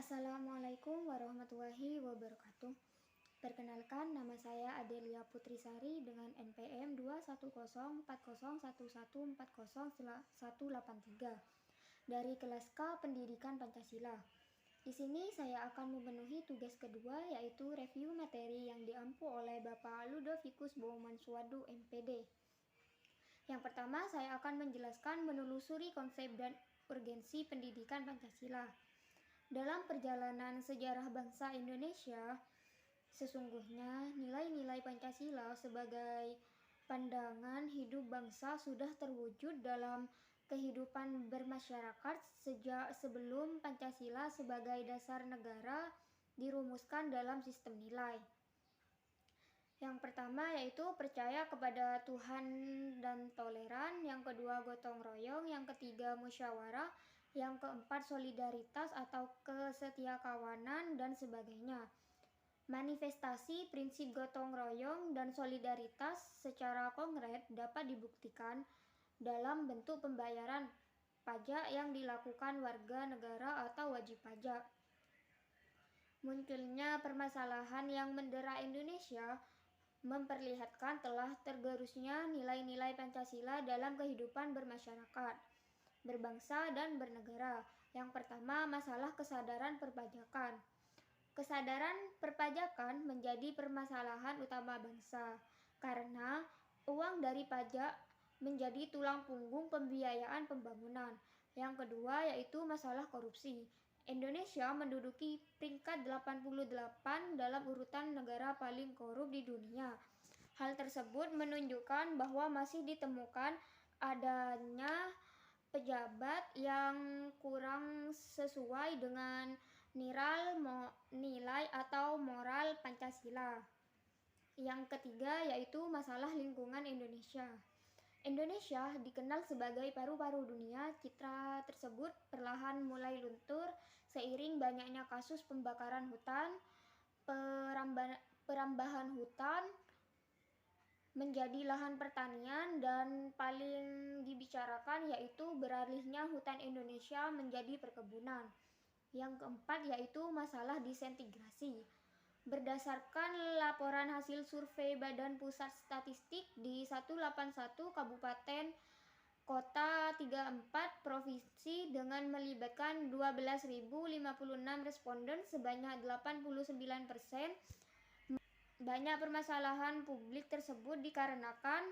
Assalamualaikum warahmatullahi wabarakatuh. Perkenalkan, nama saya Adelia Putrisari dengan NPM 2104011401183 dari kelas K Pendidikan Pancasila. Di sini saya akan memenuhi tugas kedua, yaitu review materi yang diampu oleh Bapak Ludovicus Boumansuadu MPD. Yang pertama, saya akan menjelaskan menelusuri konsep dan urgensi pendidikan Pancasila. Dalam perjalanan sejarah bangsa Indonesia, sesungguhnya nilai-nilai Pancasila sebagai pandangan hidup bangsa sudah terwujud dalam kehidupan bermasyarakat sejak sebelum Pancasila sebagai dasar negara dirumuskan dalam sistem nilai. Yang pertama yaitu percaya kepada Tuhan dan toleran, yang kedua gotong royong, yang ketiga musyawarah, yang keempat solidaritas atau kesetiakawanan dan sebagainya. Manifestasi prinsip gotong royong dan solidaritas secara konkret dapat dibuktikan dalam bentuk pembayaran pajak yang dilakukan warga negara atau wajib pajak. Munculnya permasalahan yang mendera Indonesia memperlihatkan telah tergerusnya nilai-nilai Pancasila dalam kehidupan bermasyarakat, berbangsa, dan bernegara. Yang pertama, masalah kesadaran perpajakan. Kesadaran perpajakan menjadi permasalahan utama bangsa karena uang dari pajak menjadi tulang punggung pembiayaan pembangunan. Yang kedua yaitu masalah korupsi. Indonesia menduduki peringkat 88 dalam urutan negara paling korup di dunia. Hal tersebut menunjukkan bahwa masih ditemukan adanya pejabat yang kurang sesuai dengan nilai atau moral Pancasila. Yang ketiga yaitu masalah lingkungan Indonesia. Indonesia dikenal sebagai paru-paru dunia. Citra tersebut perlahan mulai luntur seiring banyaknya kasus pembakaran hutan, perambahan hutan menjadi lahan pertanian, dan paling dibicarakan yaitu beralihnya hutan Indonesia menjadi perkebunan. Yang keempat yaitu masalah disintegrasi. Berdasarkan laporan hasil survei Badan Pusat Statistik di 181 Kabupaten Kota 34 Provinsi dengan melibatkan 12.056 responden sebanyak 89%. Banyak permasalahan publik tersebut dikarenakan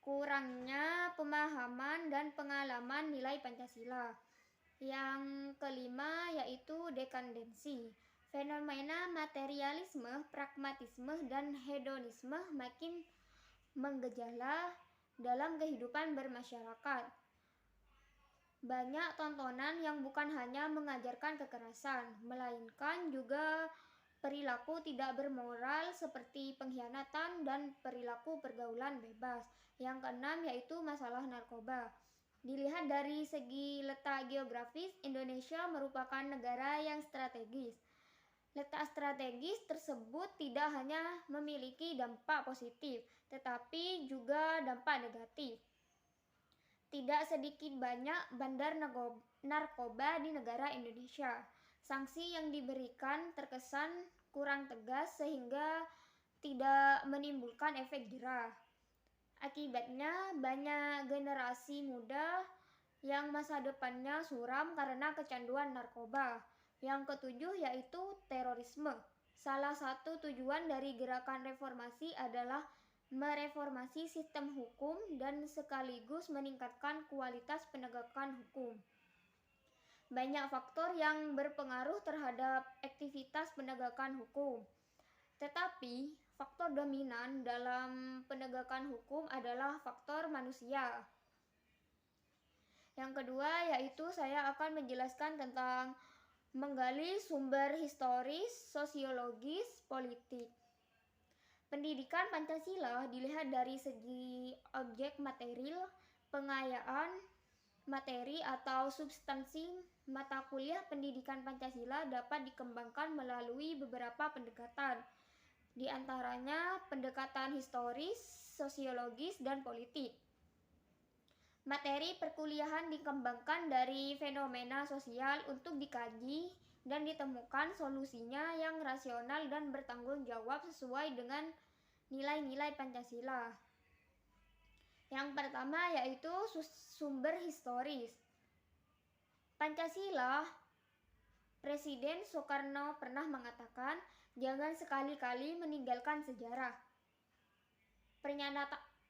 kurangnya pemahaman dan pengalaman nilai Pancasila. Yang kelima yaitu dekadensi. Fenomena materialisme, pragmatisme, dan hedonisme makin menggejala dalam kehidupan bermasyarakat. Banyak tontonan yang bukan hanya mengajarkan kekerasan, melainkan juga perilaku tidak bermoral seperti pengkhianatan dan perilaku pergaulan bebas. Yang keenam yaitu masalah narkoba. Dilihat dari segi letak geografis, Indonesia merupakan negara yang strategis. Letak strategis tersebut tidak hanya memiliki dampak positif, tetapi juga dampak negatif. Tidak sedikit banyak bandar narkoba di negara Indonesia. Sanksi yang diberikan terkesan kurang tegas sehingga tidak menimbulkan efek jerah. Akibatnya banyak generasi muda yang masa depannya suram karena kecanduan narkoba. Yang ketujuh yaitu terorisme. Salah satu tujuan dari gerakan reformasi adalah mereformasi sistem hukum dan sekaligus meningkatkan kualitas penegakan hukum. Banyak faktor yang berpengaruh terhadap aktivitas penegakan hukum, tetapi faktor dominan dalam penegakan hukum adalah faktor manusia. Yang kedua yaitu saya akan menjelaskan tentang menggali sumber historis, sosiologis, politik. Pendidikan Pancasila dilihat dari segi objek material, pengayaan materi atau substansi mata kuliah pendidikan Pancasila dapat dikembangkan melalui beberapa pendekatan, di antaranya pendekatan historis, sosiologis, dan politik. Materi perkuliahan dikembangkan dari fenomena sosial untuk dikaji dan ditemukan solusinya yang rasional dan bertanggung jawab sesuai dengan nilai-nilai Pancasila. Yang pertama yaitu sumber historis. Pancasila, Presiden Soekarno pernah mengatakan, jangan sekali-kali meninggalkan sejarah.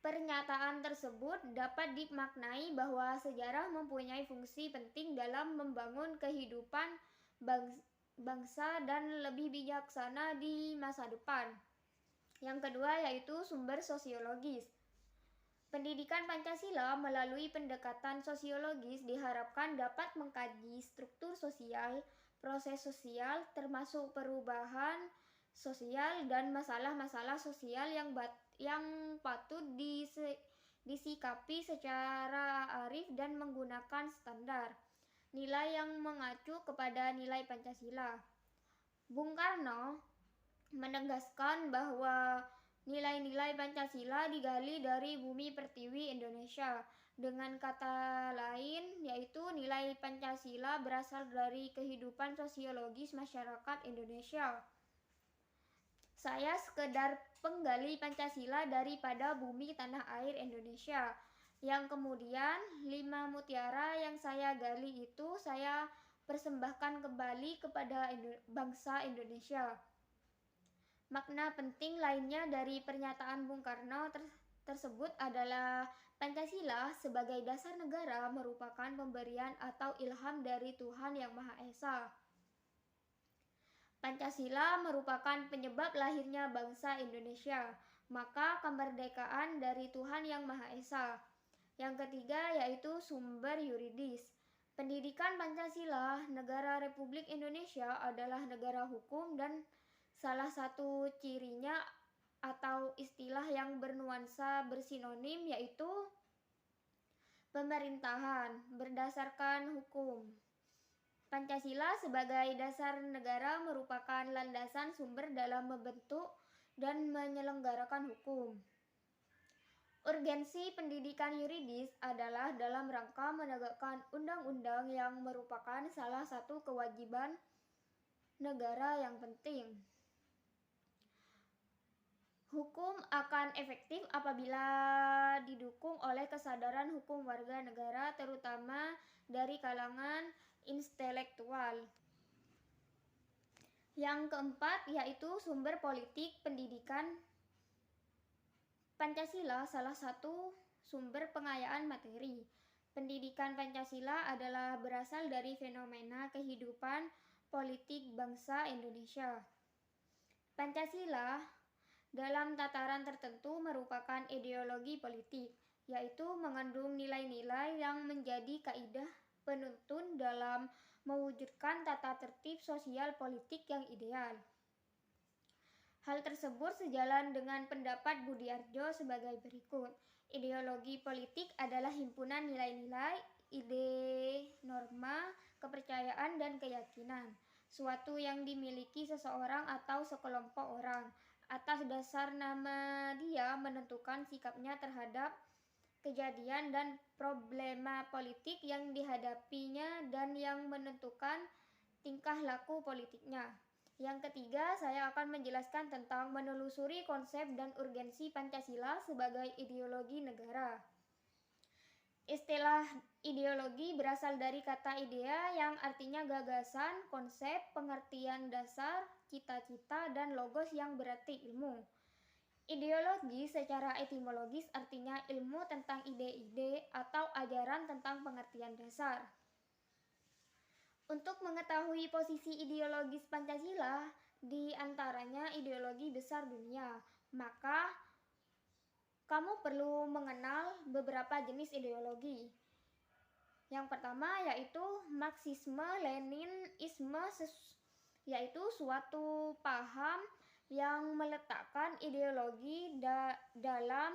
Pernyataan tersebut dapat dimaknai bahwa sejarah mempunyai fungsi penting dalam membangun kehidupan bangsa dan lebih bijaksana di masa depan. Yang kedua yaitu sumber sosiologis. Pendidikan Pancasila melalui pendekatan sosiologis diharapkan dapat mengkaji struktur sosial, proses sosial, termasuk perubahan sosial dan masalah-masalah sosial yang patut disikapi secara arif dan menggunakan standar nilai yang mengacu kepada nilai Pancasila. Bung Karno menegaskan bahwa nilai-nilai Pancasila digali dari bumi pertiwi Indonesia. Dengan kata lain, yaitu nilai Pancasila berasal dari kehidupan sosiologis masyarakat Indonesia. Saya sekedar penggali Pancasila daripada bumi tanah air Indonesia. Yang kemudian 5 mutiara yang saya gali itu saya persembahkan kembali kepada bangsa Indonesia. Makna penting lainnya dari pernyataan Bung Karno tersebut adalah Pancasila sebagai dasar negara merupakan pemberian atau ilham dari Tuhan Yang Maha Esa. Pancasila merupakan penyebab lahirnya bangsa Indonesia, maka kemerdekaan dari Tuhan Yang Maha Esa. Yang ketiga yaitu sumber yuridis. Pendidikan Pancasila, Negara Republik Indonesia adalah negara hukum dan salah satu cirinya atau istilah yang bernuansa bersinonim yaitu pemerintahan berdasarkan hukum. Pancasila sebagai dasar negara merupakan landasan sumber dalam membentuk dan menyelenggarakan hukum. Urgensi pendidikan yuridis adalah dalam rangka menegakkan undang-undang yang merupakan salah satu kewajiban negara yang penting. Hukum akan efektif apabila didukung oleh kesadaran hukum warga negara, terutama dari kalangan intelektual. Yang keempat yaitu sumber politik pendidikan. Pancasila salah satu sumber pengayaan materi. Pendidikan Pancasila adalah berasal dari fenomena kehidupan politik bangsa Indonesia. Pancasila dalam tataran tertentu merupakan ideologi politik, yaitu mengandung nilai-nilai yang menjadi kaidah penuntun dalam mewujudkan tata tertib sosial politik yang ideal. Hal tersebut sejalan dengan pendapat Budiarjo sebagai berikut. Ideologi politik adalah himpunan nilai-nilai, ide, norma, kepercayaan, dan keyakinan. Suatu yang dimiliki seseorang atau sekelompok orang. Atas dasar nama dia menentukan sikapnya terhadap kejadian dan problema politik yang dihadapinya dan yang menentukan tingkah laku politiknya. Yang ketiga, saya akan menjelaskan tentang menelusuri konsep dan urgensi Pancasila sebagai ideologi negara. Istilah ideologi berasal dari kata idea yang artinya gagasan, konsep, pengertian dasar, cita-cita, dan logos yang berarti ilmu. Ideologi secara etimologis artinya ilmu tentang ide-ide atau ajaran tentang pengertian dasar. Untuk mengetahui posisi ideologis Pancasila di antaranya ideologi besar dunia, maka kamu perlu mengenal beberapa jenis ideologi. Yang pertama yaitu Marxisme-Leninisme, yaitu suatu paham yang meletakkan ideologi dalam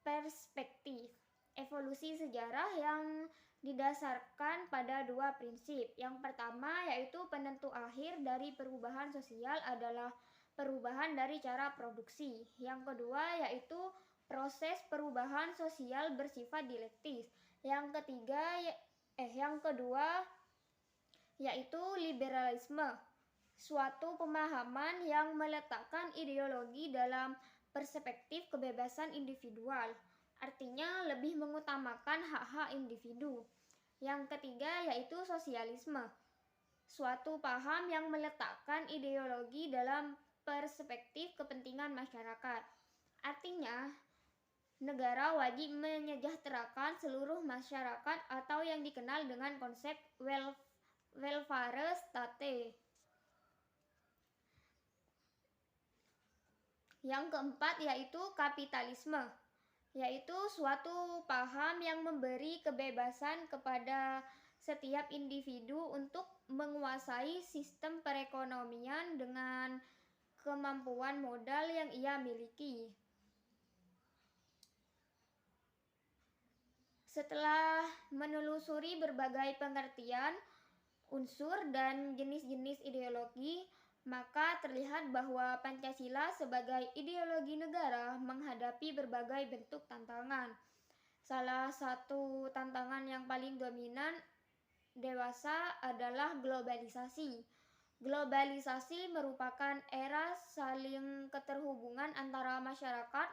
perspektif evolusi sejarah yang didasarkan pada dua prinsip. Yang pertama yaitu penentu akhir dari perubahan sosial adalah perubahan dari cara produksi. Yang kedua yaitu proses perubahan sosial bersifat dialektis. Yang kedua yaitu liberalisme, suatu pemahaman yang meletakkan ideologi dalam perspektif kebebasan individual, artinya lebih mengutamakan hak-hak individu. Yang ketiga yaitu sosialisme, suatu paham yang meletakkan ideologi dalam perspektif kepentingan masyarakat. Artinya, negara wajib menyejahterakan seluruh masyarakat atau yang dikenal dengan konsep welfare state. Yang keempat yaitu kapitalisme, yaitu suatu paham yang memberi kebebasan kepada setiap individu untuk menguasai sistem perekonomian dengan kemampuan modal yang ia miliki. Setelah menelusuri berbagai pengertian, unsur, dan jenis-jenis ideologi, maka terlihat bahwa Pancasila sebagai ideologi negara menghadapi berbagai bentuk tantangan. Salah satu tantangan yang paling dominan dewasa adalah globalisasi. Globalisasi merupakan era saling keterhubungan antara masyarakat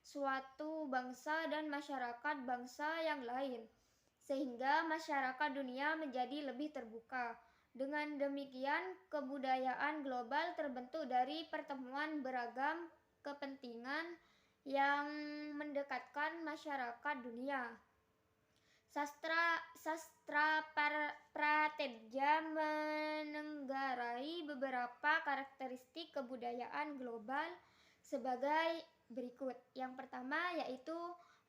suatu bangsa dan masyarakat bangsa yang lain, sehingga masyarakat dunia menjadi lebih terbuka. Dengan demikian, kebudayaan global terbentuk dari pertemuan beragam kepentingan yang mendekatkan masyarakat dunia. Sastra Prateja menenggarai beberapa karakteristik kebudayaan global sebagai berikut. Yang pertama yaitu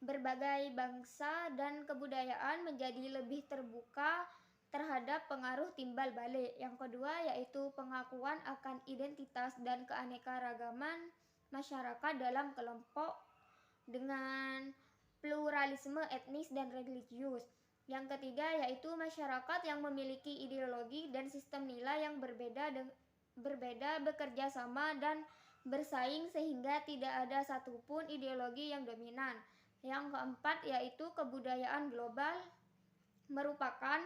berbagai bangsa dan kebudayaan menjadi lebih terbuka terhadap pengaruh timbal balik. Yang kedua yaitu pengakuan akan identitas dan keanekaragaman masyarakat dalam kelompok dengan pluralisme etnis dan religius. Yang ketiga yaitu masyarakat yang memiliki ideologi dan sistem nilai yang berbeda bekerja sama dan bersaing sehingga tidak ada satupun ideologi yang dominan. Yang keempat yaitu kebudayaan global merupakan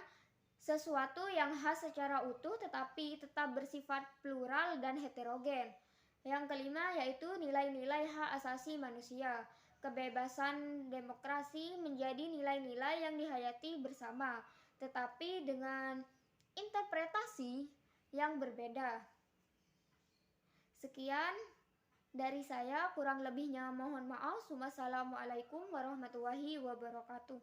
sesuatu yang khas secara utuh tetapi tetap bersifat plural dan heterogen. Yang kelima yaitu nilai-nilai hak asasi manusia. Kebebasan demokrasi menjadi nilai-nilai yang dihayati bersama, tetapi dengan interpretasi yang berbeda. Sekian dari saya, kurang lebihnya mohon maaf. Wassalamualaikum warahmatullahi wabarakatuh.